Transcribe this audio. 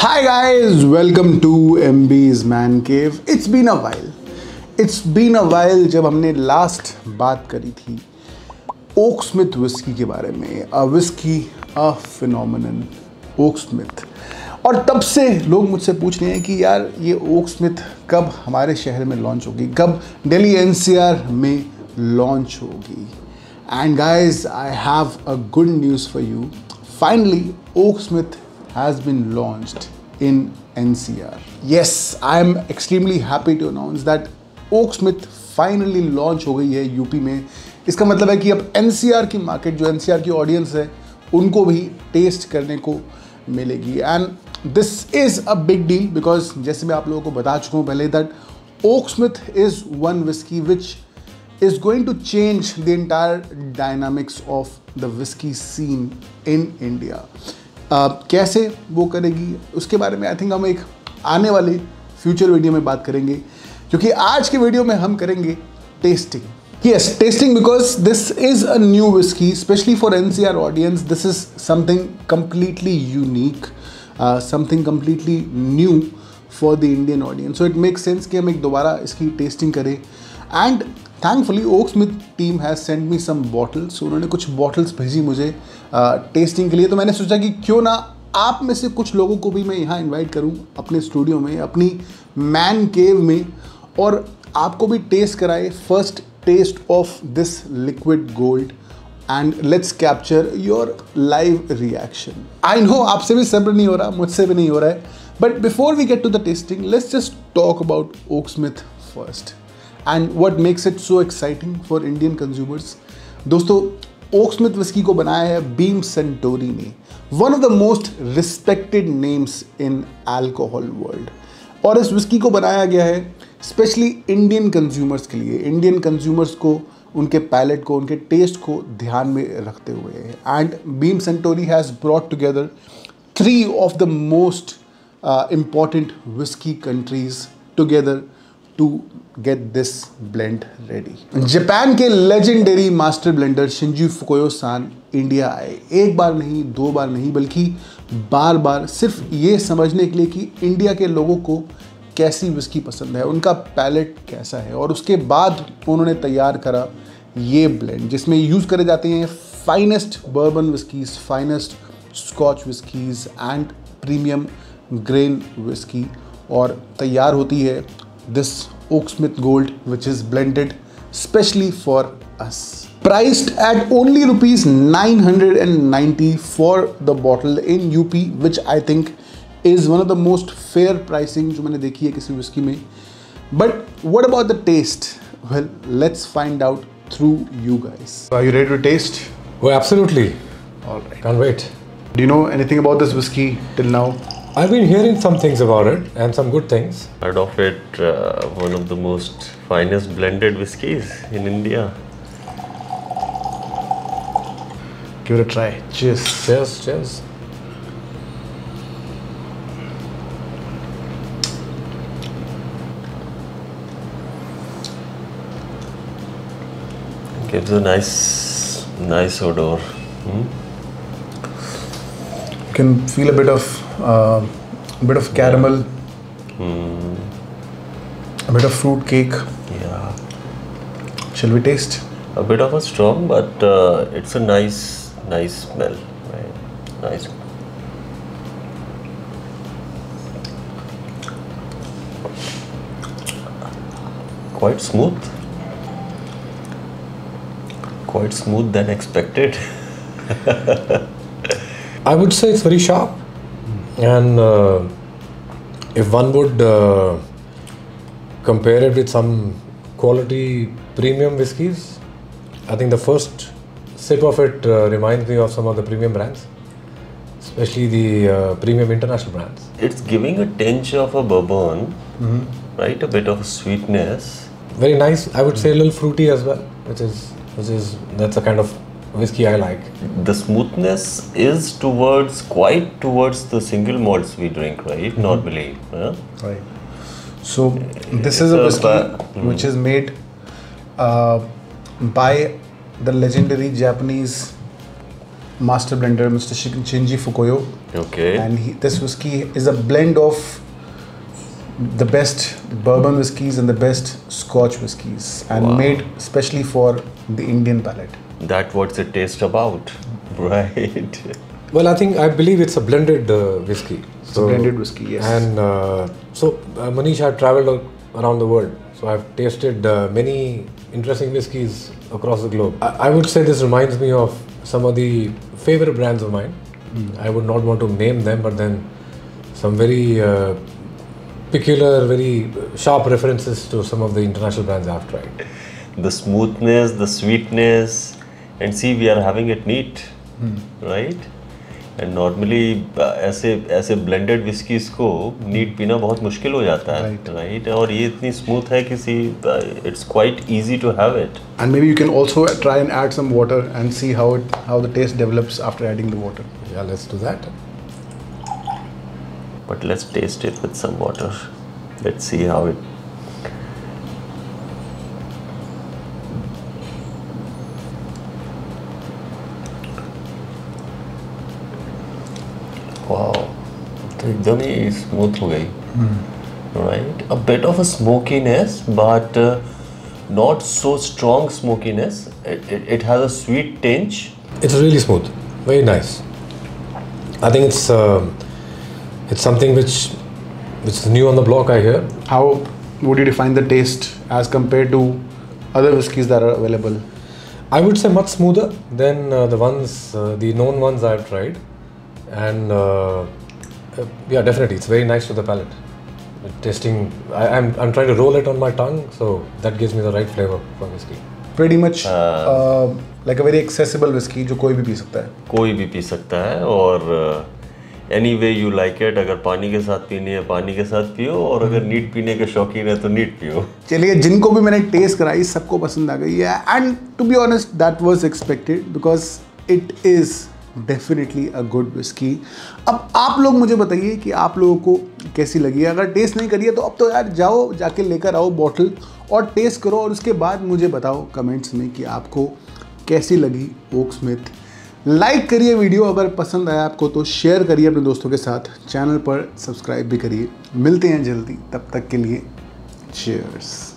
Hi guys, welcome to MB's Man Cave. It's been a while. जब हमने last बात करी थी ओक्समिथ विस्की के बारे में, अ विस्की अ फिनोमिनन ओक्समिथ। और तब से लोग मुझसे पूछ रहे हैं कि यार ये ओक्समिथ कब हमारे शहर में लॉन्च होगी, कब दिल्ली NCR में लॉन्च होगी। And guys I have a good news for you. Finally Oaksmith has been launched in NCR. Yes, I am extremely happy to announce that Oaksmith finally launch हो गई है यूपी में। इसका मतलब है कि अब NCR की मार्केट, जो NCR की ऑडियंस है, उनको भी टेस्ट करने को मिलेगी। And this is a big deal because जैसे मैं आप लोगों को बता चुका हूँ पहले that Oaksmith is one whiskey which is going to change the entire dynamics of the whiskey scene in India. कैसे वो करेगी उसके बारे में आई थिंक हम एक आने वाले फ्यूचर वीडियो में बात करेंगे, क्योंकि आज के वीडियो में हम करेंगे tasting. Yes, tasting because this is a new whisky specially for NCR audience. This is something completely unique, something completely new for the Indian audience. So it makes sense कि हम एक दोबारा इसकी टेस्टिंग करें। And thankfully Oaksmith team has send me some bottles. उन्होंने कुछ bottles भेजी मुझे टेस्टिंग के लिए। तो मैंने सोचा कि क्यों ना आप में से कुछ लोगों को भी मैं यहाँ इनवाइट करूँ अपने स्टूडियो में, अपनी मैन केव में, और आपको भी टेस्ट कराए first taste of this liquid gold. And let's capture your live reaction. I know आपसे भी सब्र नहीं हो रहा, मुझसे भी नहीं हो रहा है, but before we get to the tasting let's just talk about Oaksmith first and what makes it so exciting for Indian consumers. दोस्तों, ओक्समिथ विस्की को बनाया है बीम सेंटोरी ने, one of the most respected names in alcohol world. और इस whisky को बनाया गया है स्पेशली इंडियन कंज्यूमर्स के लिए, इंडियन कंज्यूमर्स को, उनके पैलेट को, उनके टेस्ट को ध्यान में रखते हुए। And Beam Suntory has brought together 3 of the most important whiskey countries together to get this blend ready. Japan के legendary master blender Shinji Fukuyo san India आए, एक बार नहीं, 2 बार नहीं, बल्कि बार बार, सिर्फ ये समझने के लिए कि इंडिया के लोगों को कैसी विस्की पसंद है, उनका पैलेट कैसा है। और उसके बाद उन्होंने तैयार करा ये ब्लेंड जिसमें यूज़ करे जाते हैं finest bourbon whiskies, finest scotch whiskies and premium grain whisky. और तैयार होती है this Oaksmith gold which is blended specially for us, priced at only ₹990 for the bottle in UP, which I think is one of the most fair pricing जो मैंने देखी है किसी whisky में। But what about the taste? Well, let's find out through you guys. Are you ready to test? Oh, absolutely. All right. Can't wait. Do you know anything about this whiskey till now? I've been hearing some things about it and some good things. Heard of it, one of the most finest blended whiskies in India. Give it a try. Cheers. Cheers, cheers. Gives a nice odor. You can feel a bit of caramel, a bit of fruit cake. Yeah. Shall we taste? A bit of a strong, but it's a nice smell. Right? Nice. Quite smooth. Quite smooth than expected. I would say it's very sharp. And if one would compare it with some quality premium whiskies, I think the first sip of it reminds me of some of the premium brands, especially the premium international brands. It's giving a tinge of a bourbon, right? A bit of sweetness. Very nice. I would say a little fruity as well, which is that's the kind of whiskey I like. The smoothness is quite towards the single malts we drink, right? Normally. Huh? Right. So this is a whiskey which is made by the legendary Japanese master blender, Mr. Shinji Fukuyo. Okay. And this whiskey is a blend of the best bourbon whiskies and the best Scotch whiskies, and made especially for the Indian palate. That what's it taste about, right? Well, I believe it's a blended whiskey. It's a blended whiskey, yes. And Manish, I've traveled around the world, so I've tasted many interesting whiskies across the globe. I would say this reminds me of some of the favorite brands of mine. I would not want to name them, but then some very peculiar, very sharp references to some of the international brands I've tried. The smoothness, the sweetness, and see, we are having it neat, right? And normally ऐसे blended whiskies को neat पीना बहुत मुश्किल हो जाता है, right? और ये इतनी smooth है कि it's quite easy to have it. And maybe you can also try and add some water and see how the taste develops after adding the water. Yeah, let's do that. But let's taste it with some water. Let's see how it. Wow, तो एकदम ही smooth हो गई, right? A bit of a smokiness, but not so strong smokiness. It has a sweet tinge. It's really smooth, very nice. I think it's something which is new on the block, I hear. How would you define the taste as compared to other whiskies that are available? I would say much smoother than the known ones I've tried. And yeah, definitely, it's very nice to the palate. Tasting, I'm trying to roll it on my tongue, so that gives me the right flavor for whiskey. Pretty much like a very accessible whiskey जो कोई भी P सकता है. कोई भी P सकता है, और any way you like it. अगर पानी के साथ पीनी है पानी के साथ पियो, और अगर नीट पीने के शौकीन है तो नीट पियो. चलिए, जिनको भी मैंने टेस्ट कराई सबको पसंद आ गई है, and to be honest that was expected because it is definitely a good whiskey. अब आप लोग मुझे बताइए कि आप लोगों को कैसी लगी है. अगर टेस्ट नहीं करी है तो अब तो यार जाओ, जाके लेकर आओ बॉटल और टेस्ट करो, और उसके बाद मुझे बताओ कमेंट्स में कि आपको कैसी लगी ओक्समिथ. लाइक करिए वीडियो, अगर पसंद आया आपको तो शेयर करिए अपने दोस्तों के साथ, चैनल पर सब्सक्राइब भी करिए. मिलते हैं जल्दी, तब तक के लिए चीयर्स.